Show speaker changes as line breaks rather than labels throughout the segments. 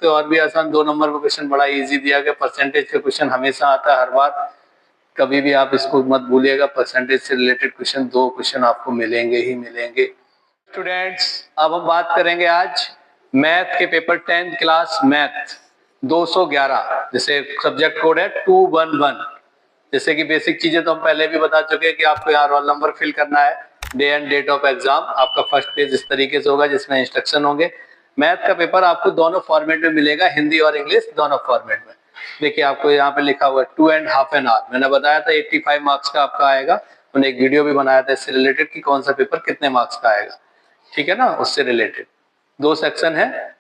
सकते हो और भी आसान। 2 नंबर का क्वेश्चन बड़ा इजी दिया गया, परसेंटेज का क्वेश्चन हमेशा आता है हर बार, कभी भी आप इसको मत भूलिएगा। परसेंटेज से रिलेटेड क्वेश्चन 2 क्वेश्चन आपको मिलेंगे ही मिलेंगे। स्टूडेंट्स, अब हम बात करेंगे आज मैथ के पेपर 10th क्लास मैथ 211, जैसे सब्जेक्ट कोड है 211। जैसे कि बेसिक चीजें तो हम पहले भी बता चुके हैं कि आपको यहाँ रोल नंबर फिल करना है, day and date of exam. आपका फर्स्ट पेज इस तरीके से होगा जिसमें इंस्ट्रक्शन होंगे। मैथ का पेपर आपको दोनों फॉर्मेट में मिलेगा, हिंदी और इंग्लिश दोनों फॉर्मेट में। देखिए आपको यहाँ पे लिखा हुआ है 2.5 an hour। मैंने बताया था 85 मार्क्स का आपका आएगा, मैंने एक वीडियो भी बनाया था इससे रिलेटेड कि कौन सा पेपर कितने मार्क्स का आएगा, ठीक है ना। उससे रिलेटेड 2 सेक्शन है,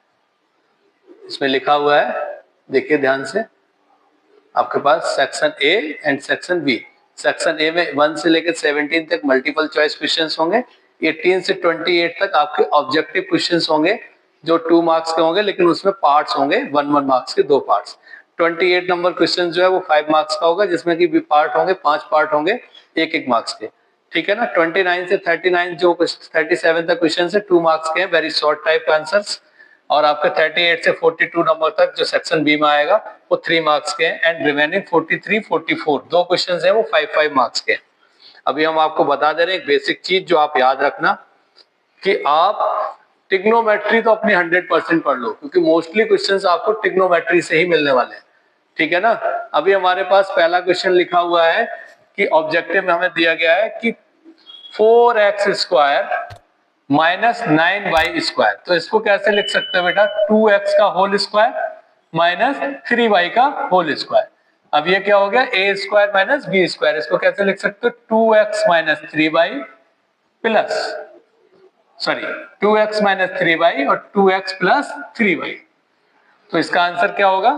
इसमें लिखा हुआ है, देखिए ध्यान से। आपके पास section A and section B. Section A में 1 से लेकर 17 तक मल्टीपल चॉइस क्वेश्चंस होंगे, 18 से 28 तक आपके ऑब्जेक्टिव क्वेश्चंस होंगे जो 2 मार्क्स के होंगे, लेकिन उसमें पार्ट्स होंगे 1 मार्क्स के 2 पार्ट्स। 28 नंबर क्वेश्चन जो है वो 5 मार्क्स का होगा, जिसमें कि पार्ट होंगे 5 पार्ट होंगे 1-1 मार्क्स के, ठीक है ना। 29 से 39 जो 37 तक क्वेश्चन है 2 मार्क्स के हैं, वेरी शॉर्ट टाइप आंसर्स। और आपके 38 से 42 नंबर तक जो सेक्शन बी में आएगा वो 3 मार्क्स के हैं, एंड रिमेनिंग 43, 44 2 क्वेश्चन है वो 5-5 मार्क्स के हैं। अभी हम आपको बता दे रहे हैं एक बेसिक चीज जो आप याद रखना कि आप ट्रिग्नोमेट्री तो अपनी 100% पढ़ लो, क्योंकि मोस्टली क्वेश्चंस आपको ट्रिग्नोमेट्री से ही मिलने वाले हैं, ठीक है ना। अभी हमारे पास पहला क्वेश्चन लिखा हुआ है कि ऑब्जेक्टिव में हमें दिया गया है कि 4x² माइनस 9y²। तो इसको कैसे लिख सकते हो बेटा, 2x का होल स्क्वायर माइनस 3y का होल स्क्वायर। अब ये क्या हो गया, a² माइनस b²। इसको कैसे लिख सकते हो, 2x minus 3y plus 2x minus 3y और 2x प्लस 3y। तो इसका आंसर क्या होगा,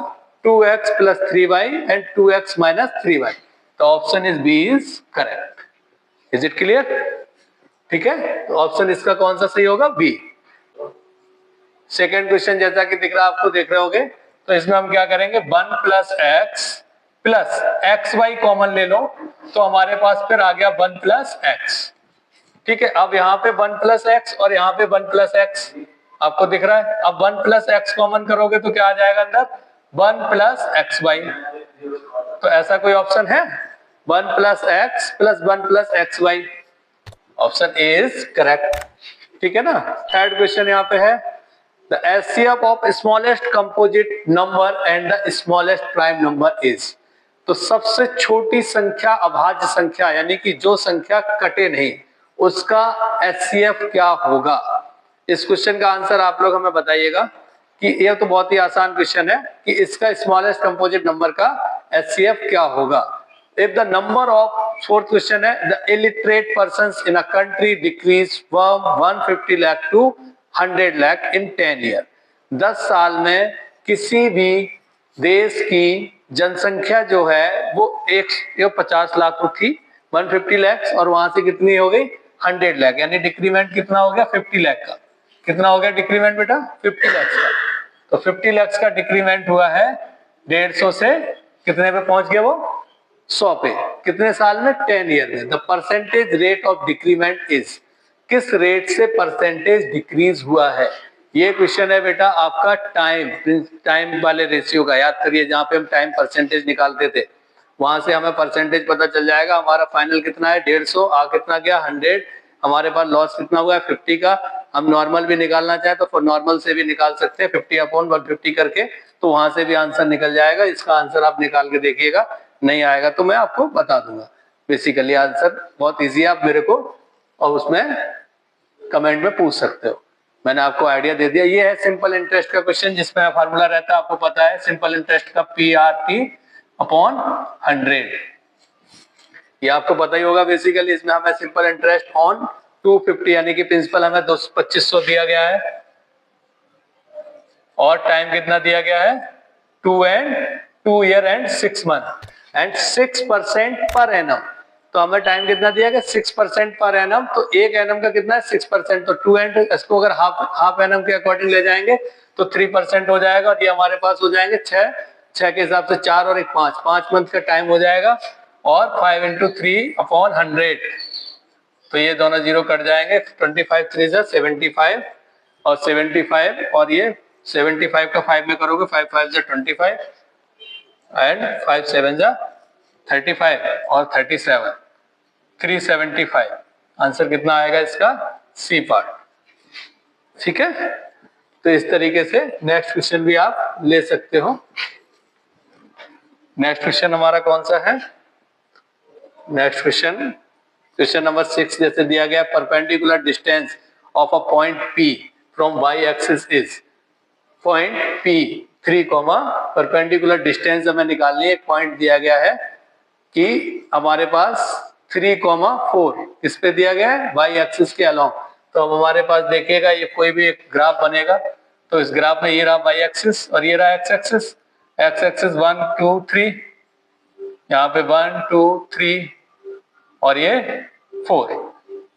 2x plus 3y and 2x minus 3y। तो option is B is correct. Is it clear, ठीक है। तो ऑप्शन इसका कौन सा सही होगा, बी। सेकेंड क्वेश्चन जैसा कि दिख रहा है आपको, देख रहे होगे, तो इसमें हम क्या करेंगे, 1 plus x plus x y common ले लो, तो हमारे पास फिर आ गया 1 प्लस एक्स, ठीक है। अब यहाँ पे 1 प्लस एक्स और यहाँ पे 1 प्लस एक्स आपको दिख रहा है। अब 1 प्लस एक्स कॉमन करोगे तो क्या आ जाएगा अंदर, 1 प्लस एक्स वाई। तो ऐसा कोई ऑप्शन है, 1 plus x plus 1 plus x y. Option A is correct, ठीक है ना। थर्ड क्वेश्चन यहाँ पे है, the HCF of smallest composite number and the smallest prime number is. तो सबसे छोटी संख्या अभाज्य संख्या, यानी कि जो संख्या कटे नहीं, उसका एचसीएफ क्या होगा। इस क्वेश्चन का आंसर आप लोग हमें बताइएगा कि यह तो बहुत ही आसान क्वेश्चन है कि इसका स्मॉलेस्ट कंपोजिट नंबर का एचसीएफ क्या होगा। If the number of, fourth question है, the illiterate persons in a country decrease from 150 lakh to 100 lakh in 10 year। 10 साल में किसी भी देश की जनसंख्या जो है वो 50 लाख को थी, 150 लाख, और वहां से कितनी हो गई 100 लाख, यानी डिक्रीमेंट कितना हो गया 50 लाख का। कितना हो गया डिक्रीमेंट बेटा, 50 लाख का। तो 50 लाख का डिक्रीमेंट हुआ है 150 से कितने पे पहुंच गया वो 100 पे, कितने साल में 10 ईयर में। The percentage rate of decrement is, किस रेट से परसेंटेज डिक्रीज हुआ है। ये क्वेश्चन है बेटा आपका टाइम वाले रेशियो का। याद करिए, जहां पे हम टाइम परसेंटेज निकालते थे वहां से हमें परसेंटेज पता चल जाएगा। हमारा फाइनल कितना है 150, आ कितना गया 100, हमारे पास लॉस कितना हुआ है 50 का। हम नॉर्मल भी निकालना चाहे तो नॉर्मल से भी निकाल सकते हैं 50/150 करके, तो वहां से भी आंसर निकल जाएगा। इसका आंसर आप निकाल के देखिएगा, नहीं आएगा तो मैं आपको बता दूंगा। बेसिकली आंसर बहुत इजी है, आप मेरे को और उसमें कमेंट में पूछ सकते हो। मैंने आपको आइडिया दे दिया। ये है सिंपल इंटरेस्ट का क्वेश्चन जिसमें फार्मूला रहता है, आपको पता है सिंपल इंटरेस्ट का PRT/100। ये आपको पता ही होगा बेसिकली। इसमें हमें सिंपल इंटरेस्ट ऑन 250 यानी कि प्रिंसिपल हमें 2500 दिया गया है और टाइम कितना दिया गया है 2 year and 6 month and 6% per annum. तो हमें टाइम कितना दिया गया 6% पर एनम। तो 1 एनम का कितना है 6%, तो 2 एंड इसको अगर हाफ एनम के अकॉर्डिंग ले जाएंगे तो 3% हो जाएगा। और ये हमारे पास हो जाएंगे 6 के हिसाब से 4 और 1 5 मंथ का टाइम हो जाएगा। और 5 × 3/100, तो ये दोनों जीरो कट जाएंगे। 25 3 75 और 75 और ये 75 का 5 में करोगे 5 5 जा 25 एंड 5 7 जा 35 और 37 375। आंसर कितना आएगा इसका? C part. ठीक है, तो इस तरीके से नेक्स्ट क्वेश्चन भी आप ले सकते हो। नेक्स्ट क्वेश्चन हमारा कौन सा है? नेक्स्ट क्वेश्चन नंबर 6 जैसे दिया गया, perpendicular distance of a point P from y axis is. Point P 3, perpendicular distance हमें निकालनी है। एक पॉइंट दिया गया है कि हमारे पास 3, 4 किस पे दिया गया है? y एक्सिस के अलोंग। तो अब हमारे पास देखिएगा ये कोई भी एक ग्राफ बनेगा, तो इस ग्राफ में ये रहा y एक्सिस और ये रहा x एक्सिस। x एक्सिस 1 2 3, यहाँ पे 1 2 3 और ये 4,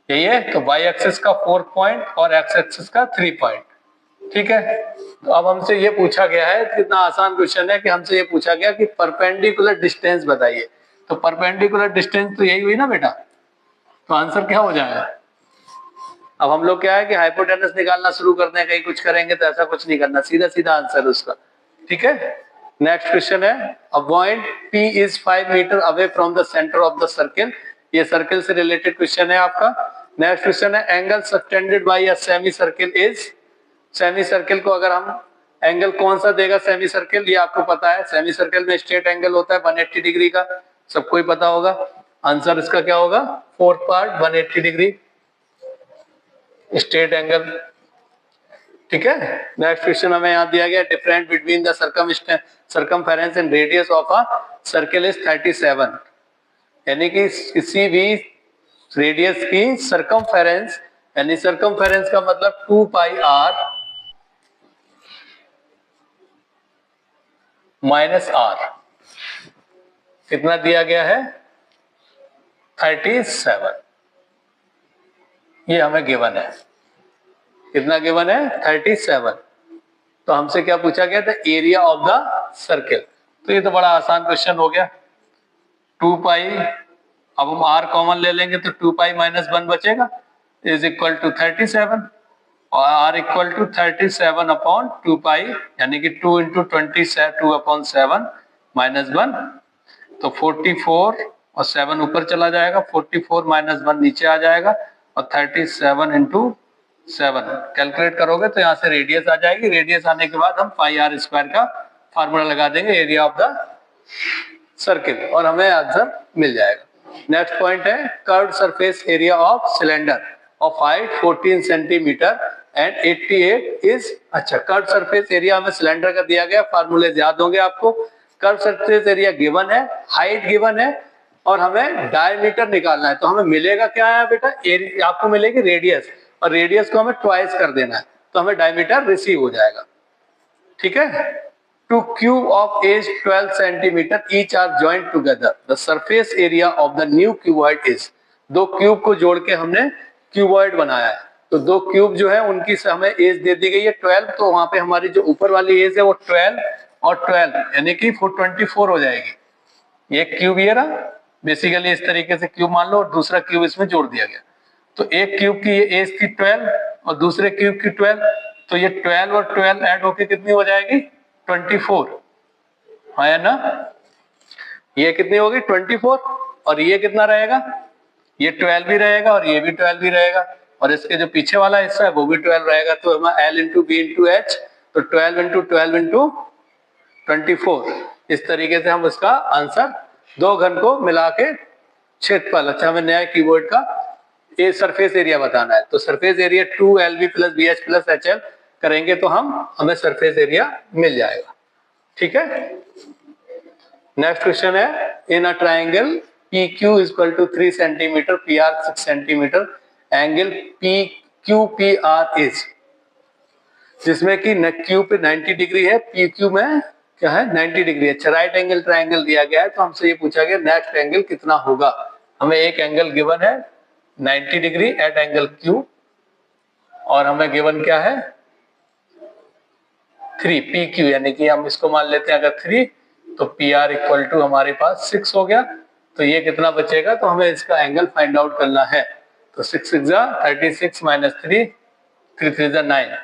यही है। तो y एक्सिस का 4 पॉइंट और x एक्सिस का 3 पॉइंट। ठीक है, तो अब हमसे ये पूछा गया है, कितना आसान क्वेश्चन है कि हमसे ये पूछा गया कि परपेंडिकुलर डिस्टेंस बताइए। तो परपेंडिकुलर डिस्टेंस तो यही हुई ना बेटा, तो आंसर क्या हो जाएगा? अब हम लोग क्या है कि हाइपोटेनस निकालना शुरू करते हैं, कहीं कुछ करेंगे तो ऐसा कुछ नहीं करना, सीधा सीधा आंसर उसका। ठीक है, नेक्स्ट क्वेश्चन है, a point P is 5 metre away from the centre of the circle. ये सर्किल से रिलेटेड क्वेश्चन है आपका। नेक्स्ट क्वेश्चन है, angle subtended by a semi circle is. Semi circle को अगर हम एंगल कौन सा देगा सेमी सर्किल, ये आपको पता है। सेमी सर्किल में स्ट्रेट एंगल होता है 180 डिग्री का, सबको ही पता होगा। आंसर इसका क्या होगा? Fourth part 180 degree straight angle. ठीक है, नेक्स्ट क्वेश्चन हमें यहाँ दिया गया, difference between the circumference and radius of a circle is 37। यानी कि किसी भी रेडियस की सर्कमफेरेंस, यानी सर्कमफेरेंस का मतलब 2 पाई r माइनस r, कितना दिया गया है? 37। ये हमें गिवन है। कितना गिवन है? 37। तो हमसे क्या पूछा गया था? Area of the circle. तो ये तो बड़ा आसान क्वेश्चन हो गया। 2 पाई, अब हम r कॉमन ले लेंगे तो 2 पाई माइनस 1 बचेगा, इज इक्वल टू 37, और r इक्वल टू 37 अपॉन 2 पाई, यानी कि 2 इंटू 2 अपॉन 7 माइनस 1, तो 44 और 7 ऊपर चला जाएगा, 44 माइनस 1 नीचे आ जाएगा, और 37 इंटू 7 कैलकुलेट करोगे तो यहाँ से रेडियस आ जाएगी। रेडियस आने के बाद हम पाई r स्क्वायर का फार्मूला लगा देंगे एरिया ऑफ द सर्किल, और हमें आंसर मिल जाएगा। नेक्स्ट पॉइंट है, curved surface area of cylinder of height 14 centimetre and 88 is. अच्छा, कर्व्ड सरफेस एरिया हमें सिलेंडर का दिया गया, फार्मूले याद होंगे आपको। कर्व्ड सरफेस एरिया गिवन है, हाइट गिवन है, और हमें डायमीटर निकालना है। तो हमें मिलेगा क्या है बेटा? आपको मिलेगी रेडियस, और रेडियस को हमें ट्वाइस कर देना है, तो हमें डायमीटर रिसीव हो जाएगा। ठीक है, two cube of edge 12 centimetre each are joint together, the surface area of the new cuboid is. दो क्यूब को जोड़ के हमने क्यूबॉइड बनाया है, तो दो क्यूब जो है उनकी हमें एज दे दी गई है 12, तो वहां पे हमारी जो ऊपर वाली एज है वो 12 और 12 यानी कि 24 हो जाएगी। एक क्यूब ये रहा, बेसिकली इस तरीके से क्यूब मान लो, और दूसरा क्यूब इसमें जोड़ दिया गया, तो एक क्यूब की एज थी 12 और दूसरे क्यूब की 12, तो ये 12 और 12 ऐड होके कितनी हो जाएगी? 24, है ना? ये कितनी होगी? 24, और ये कितना रहेगा? ये 12 भी रहेगा और ये भी 12 भी रहेगा, और इसके जो पीछे वाला हिस्सा है वो भी 12 रहेगा, तो हमारा L into B into H, तो 12 इंटू 12 इंटू 24। इस तरीके से हम इसका आंसर, दो घन को मिला के क्षेत्रफल। अच्छा, हमें नया कीबोर्ड का ये सरफेस एरिया बताना है, तो surface area 2LB plus BH plus HL करेंगे तो हमें सरफेस एरिया मिल जाएगा। ठीक है, नेक्स्ट क्वेश्चन है, in a triangle PQ is equal to 3 centimetre, PR 6 centimetre, angle PQPR is, जिसमें कि Q पे 90 डिग्री है, PQ में क्या है? 90 डिग्री। अच्छा, राइट एंगल ट्राइंगल दिया गया है, तो हमसे ये पूछा गया नेक्स्ट एंगल कितना होगा। हमें एक एंगल गिवन है 90 डिग्री एट एंगल Q, और हमें गिवन क्या है? 3 PQ, यानी कि हम इसको मान लेते हैं अगर 3, तो PR इक्वल टू हमारे पास 6 हो गया, तो ये कितना बचेगा? तो हमें इसका एंगल फाइंड आउट करना है, तो 6 6 36 माइनस 3 3 3 9,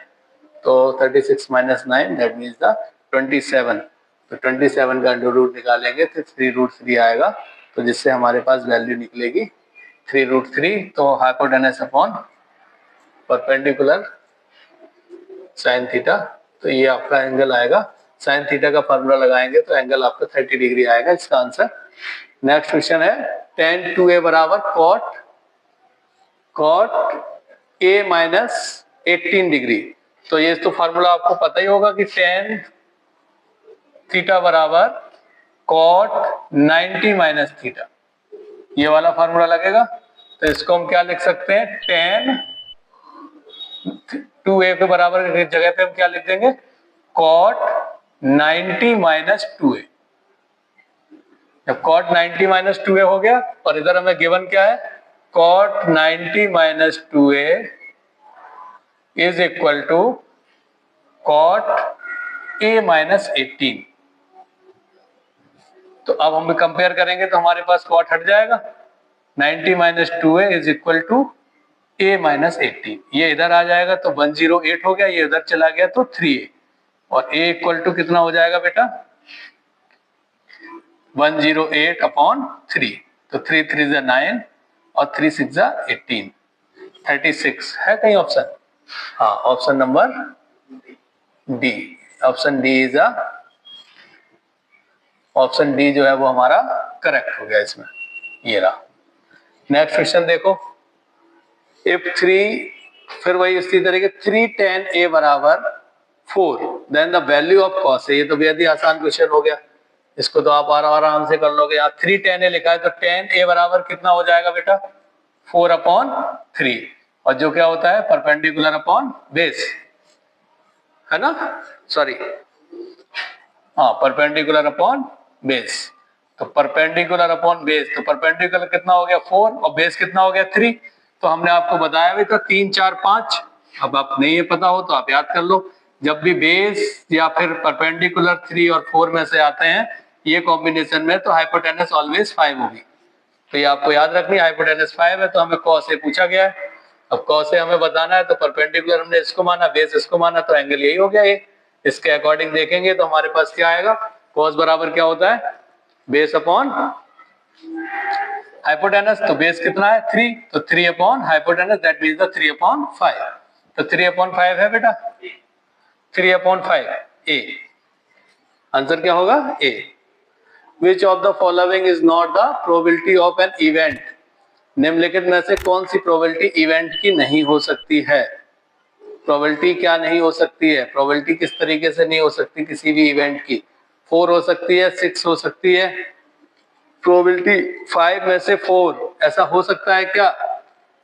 तो 36 माइनस 9 दैट मीन्स द 27। तो 27 का अंडर रूट निकालेंगे तो 3√3 आएगा, तो जिससे हमारे पास वैल्यू निकलेगी 3√3। तो hypotenuse upon perpendicular sine theta, तो ये आपका एंगल आएगा। साइन थीटा का फार्मूला लगाएंगे तो एंगल आपका 30 डिग्री आएगा, इसका आंसर। नेक्स्ट क्वेश्चन है tan 2a बराबर cot a माइनस 18 डिग्री। तो ये तो फार्मूला आपको पता ही होगा कि tan थीटा बराबर cot 90 माइनस थीटा, ये वाला फार्मूला लगेगा। तो इसको हम क्या लिख सकते हैं, tan 2a के बराबर की जगह पे हम क्या लिख देंगे, cot 90 माइनस 2a। जब cot 90 माइनस 2a हो गया और इधर हमें गिवन क्या है, cot 90 minus 2a is equal to cot a minus 18। तो अब हम कंपेयर करेंगे तो हमारे पास cot हट जाएगा, 90 minus 2a is equal to a minus 18। ये इधर आ जाएगा तो 108 हो गया, ये इधर चला गया तो 3a, और a इक्वल टू कितना हो जाएगा बेटा, 108 अपॉन 3। तो 3 3 जा 9 और 3 6 जा 18, 36 है कहीं ऑप्शन? हाँ, option number D, option D is option D जो है वो हमारा करेक्ट हो गया इसमें, ये रहा। नेक्स्ट क्वेश्चन देखो, इफ 3, फिर वही इसी तरीके 3 tan a बराबर 4 then the value of cos a। ये तो बेहद ही आसान क्वेश्चन हो गया, इसको तो आप आराम से कर लोगे। यहाँ 3 tan a लिखा है तो tan a बराबर कितना हो जाएगा बेटा, 4 अपॉन 3, और जो क्या होता है परपेंडिकुलर अपॉन बेस, है ना, सॉरी हाँ, परपेंडिकुलर अपॉन बेस। तो परपेंडिकुलर अपॉन बेस, तो परपेंडिकुलर कितना हो गया 4 और बेस कितना हो गया 3। तो हमने आपको बताया भी था 3 4 5। अब आप नहीं ये पता हो तो आप याद कर लो, जब भी बेस या फिर परपेंडिकुलर 3 और 4 में से आते हैं ये कॉम्बिनेशन में, तो हाइपोटेनस ऑलवेज 5 होगी। तो ये आपको याद रखनी, हाइपोटेनस 5 है तो हमें cos a पूछा गया है। अब cos a हमें बताना है, तो परपेंडिकुलर हमने इसको माना, बेस इसको माना, तो एंगल यही हो गया ये। इसके अकॉर्डिंग देखेंगे तो हमारे पास क्या आएगा, cos बराबर क्या होता है, बेस अपॉन हाइपोटेनस। तो बेस कितना है 3, तो 3 upon hypotenuse that means the 3 upon 5। तो 3 अपॉन 5 है बेटा, 3 अपॉन 5 ए, आंसर क्या होगा ए। Which of the following is not the probability of an event? निम्नलिखित में से कौन सी प्रोबेबिलिटी इवेंट की नहीं हो सकती है? प्रोबेबिलिटी क्या नहीं हो सकती है, प्रोबेबिलिटी किस तरीके से नहीं हो सकती किसी भी इवेंट की? 4 हो सकती है, 6 हो सकती है, प्रोबेबिलिटी 5 में से 4, ऐसा हो सकता है क्या?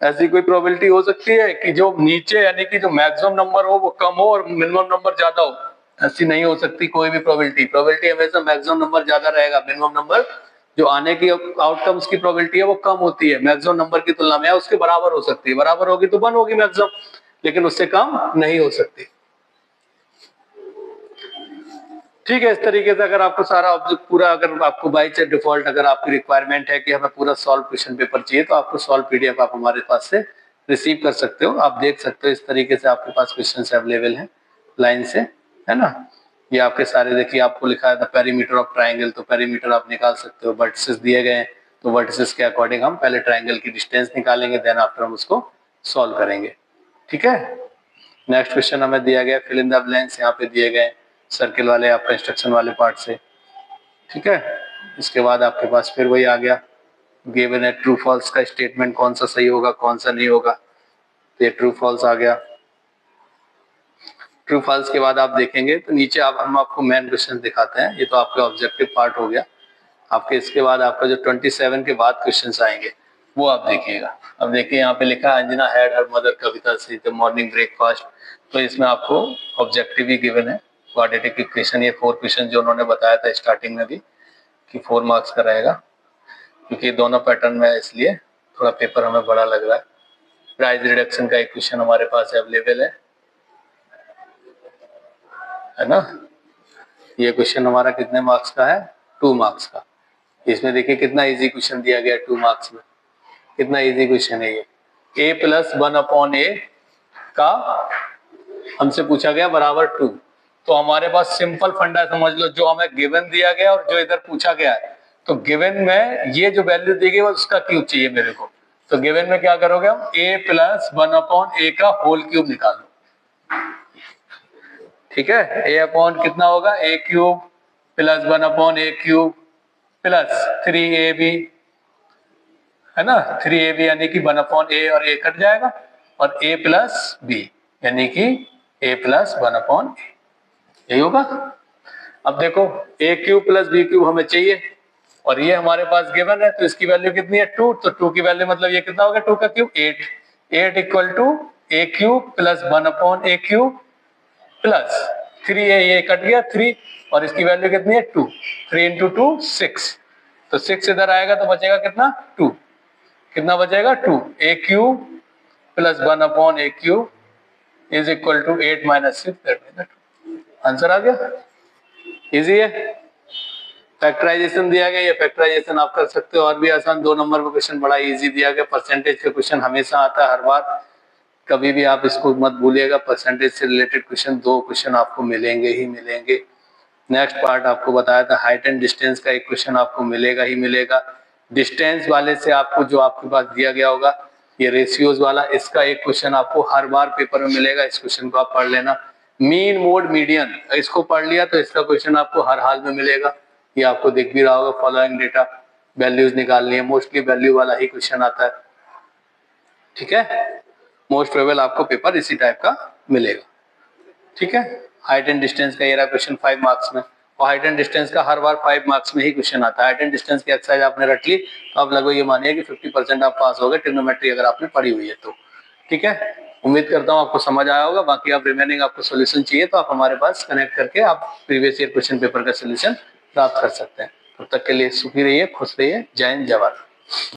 ऐसी कोई प्रोबेबिलिटी हो सकती है कि जो नीचे यानी कि जो मैक्सिमम नंबर हो वो कम हो और मिनिमम नंबर ज्यादा हो? ऐसी नहीं हो सकती कोई भी प्रोबेबिलिटी। प्रोबेबिलिटी हमेशा मैक्सिमम नंबर ज्यादा रहेगा, मिनिमम नंबर जो आने की आउटकम्स की प्रोबेबिलिटी है वो कम होती है मैक्सिमम नंबर की तुलना में, उसके बराबर हो सकती है। बराबर होगी तो 1 होगी मैक्सिमम, लेकिन उससे कम नहीं हो सकती। ठीक है, इस तरीके से अगर आपको सारा ऑब्जेक्ट पूरा, अगर आपको बाई चांस डिफॉल्ट अगर आपकी रिक्वायरमेंट है कि हमें पूरा सॉल्व क्वेश्चन पेपर चाहिए, तो आपको सॉल्व पीडीएफ आप हमारे पास से रिसीव कर सकते हो। आप देख सकते हो इस तरीके से आपके पास क्वेश्चंस अवेलेबल हैं लाइन से, है ना। ये आपके सारे देखिए, आपको लिखा है द पेरीमीटर ऑफ ट्राइंगल, तो पेरीमीटर आप निकाल सकते हो। वर्टिसेस दिए गए हैं तो वर्टिसेस के अकॉर्डिंग हम पहले ट्राइंगल की डिस्टेंस निकालेंगे, देन आफ्टर हम उसको सॉल्व करेंगे। ठीक है, नेक्स्ट क्वेश्चन हमें दिया गया फिल इन द ब्लैंक्स, यहाँ पे दिए गए सर्किल वाले आपका इंस्ट्रक्शन वाले पार्ट से। ठीक है, इसके बाद आपके पास फिर वही आ गया गिवन है ट्रू फॉल्स का स्टेटमेंट, कौन सा सही होगा कौन सा नहीं होगा। तो ये ट्रू फॉल्स आ गया। ट्रू फॉल्स के बाद आप देखेंगे तो नीचे आप हम आपको मेन क्वेश्चन दिखाते हैं, ये तो आपका ऑब्जेक्टिव पार्ट हो गया आपके। इसके बाद आपका जो 27 के बाद क्वेश्चन आएंगे वो आप देखिएगा। अब देखिए यहाँ पे लिखा है अंजना हैड हर मदर कविता से द मॉर्निंग ब्रेकफास्ट। तो इसमें आपको ऑब्जेक्टिव ही गिवन है, क्वाड्रेटिक इक्वेशन, ये 4 क्वेश्चन जो उन्होंने बताया था स्टार्टिंग में भी कि 4 मार्क्स का रहेगा, क्योंकि दोनों पैटर्न में इसलिए थोड़ा पेपर हमें बड़ा लग रहा है। प्राइस रिडक्शन का एक क्वेश्चन हमारे पास अवेलेबल है ना। ये क्वेश्चन हमारा कितने मार्क्स का है, 2 मार्क्स का। इसमें देखिए कितना इजी क्वेश्चन दिया गया 2 मार्क्स में, कितना इजी क्वेश्चन है ये। a + 1/a का हमसे पूछा गया बराबर 2, तो हमारे पास सिंपल फंडा समझ लो, जो हमें गिवन दिया गया और जो इधर पूछा गया है, तो गिवन में ये जो वैल्यू दी गई उसका क्यूब चाहिए मेरे को। तो गिवन में क्या करोगे हम, a प्लस 1/a का होल क्यूब निकालो। ठीक है, a अपॉन कितना होगा, a cube plus 1/a cube plus 3ab, है ना, 3ab यानी कि 1/a और a कट जाएगा, और a प्लस b यानी कि a प्लस 1/a, यही होगा। अब देखो a cube plus b cube हमें चाहिए, और ये हमारे पास गिवन है, तो इसकी वैल्यू कितनी है 2, तो 2 की वैल्यू मतलब ये कितना होगा 2 का cube 8 equal to a cube plus 1/a cube plus 3a, ये कट गया 3, और इसकी वैल्यू कितनी है 2, 3 इंटू 2 6, तो 6 इधर आएगा तो बचेगा कितना 2, कितना बचेगा 2, a cube plus 1/a cube is equal to 8 minus 6, that means 2। Answer आ गया, इजी है। फैक्टराइजेशन दिया गया, ये फैक्टराइजेशन आप कर सकते हो, और भी आसान 2 नंबर का क्वेश्चन बड़ा इजी दिया गया। परसेंटेज का क्वेश्चन हमेशा आता है हर बार, कभी भी आप इसको मत भूलिएगा। परसेंटेज से रिलेटेड क्वेश्चन 2 क्वेश्चन आपको मिलेंगे ही मिलेंगे। नेक्स्ट पार्ट आपको बताया था हाइट एंड डिस्टेंस का, एक क्वेश्चन आपको मिलेगा ही मिलेगा। डिस्टेंस वाले से आपको जो आपके पास दिया गया होगा ये रेशियोज वाला, इसका एक क्वेश्चन आपको हर बार पेपर में मिलेगा, इस क्वेश्चन को आप पढ़ लेना। मीन मोड मीडियन, इसको पढ़ लिया तो इसका क्वेश्चन आपको हर हाल में मिलेगा, ये आपको दिख भी रहा होगा। फॉलोइंग डेटा वैल्यूज निकालनी है, मोस्टली वैल्यू वाला ही क्वेश्चन आता है। ठीक है, मोस्ट प्रोबेबल आपको पेपर इसी टाइप का मिलेगा। ठीक है, हाइट एंड डिस्टेंस का ये रहा क्वेश्चन 5 मार्क्स में, और हाइट एंड डिस्टेंस का हर बार 5 मार्क्स में ही क्वेश्चन आता है। हाइट एंड डिस्टेंस की एक्सरसाइज आपने रट ली तो आप लगभग ये मानिए कि 50% आप पास हो गए, ट्रिग्नोमेट्री अगर आपने पढ़ी हुई है तो। ठीक है, उम्मीद करता हूँ आपको समझ आया होगा। बाकी आप रिमेनिंग आपको सोल्यूशन चाहिए तो आप हमारे पास कनेक्ट करके आप प्रीवियस ईयर क्वेश्चन पेपर का सोल्यूशन प्राप्त कर सकते हैं। तब तक के लिए सुखी रहिए, खुश रहिए, जय हिंद, जय भारत।